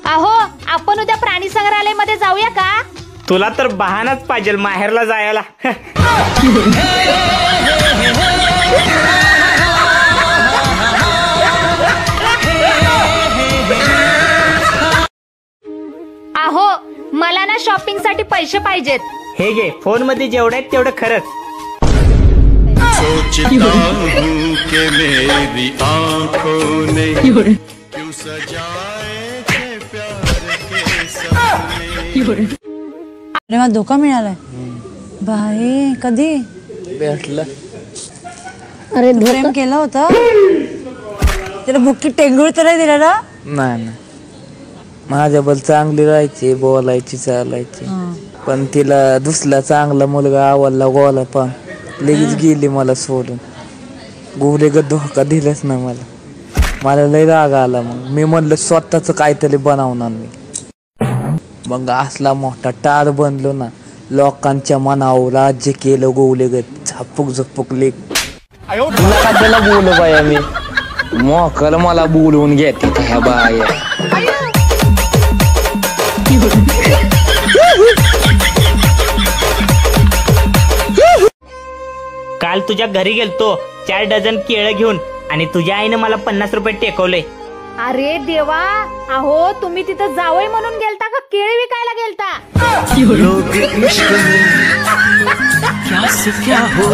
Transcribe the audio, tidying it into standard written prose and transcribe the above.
अहो आपण उद्या प्राणी संग्रहालयामध्ये जाऊया का? तुला तर बहानाच पाहिजे माहेरला जायला. अहो मला ना शॉपिंग साठी पैसे पाहिजेत. हे घे, फोन मध्ये जेवढे आहेत तेवढं खरंच. सोचता हूँ कि मेरी आँखों ने क्यों सजाए थे प्यार के सपने. अरे मला धोका मिळालाय बाई. कधी भेटलं? अरे प्रेम केलं होतं त्याला बुक्की टेंगुळ तर नाही दिला ना? नाही, माझ्याबद्दल चांगली राहायची, बोलायची, चालायची, पण तिला दुसरा चांगला मुलगा आवडला गोला, पण लगेच गेली मला सोडून. गोरेगत धोका दिलाच ना मला लय राग आला. मग मी म्हणलं स्वतःच काहीतरी बनवणार मी. मग असला मोठा टार बनलो ना, लोकांच्या मनावर राज्य केलं गोलेगत. झपक झपक लेख. तुला का त्याला बोलू बाया मी मोकल मला बोलवून घेते ह्या बाया. काल तुझ्या घरी गेलतो 4 डझन केळं घेऊन आणि तुझ्या आईने मला 50 रुपये टेकवले. अरे देवा, अहो तुम्ही तिथं जावई म्हणून गेलता का केळी विकायला गेलता? लोग इश्क क्या हो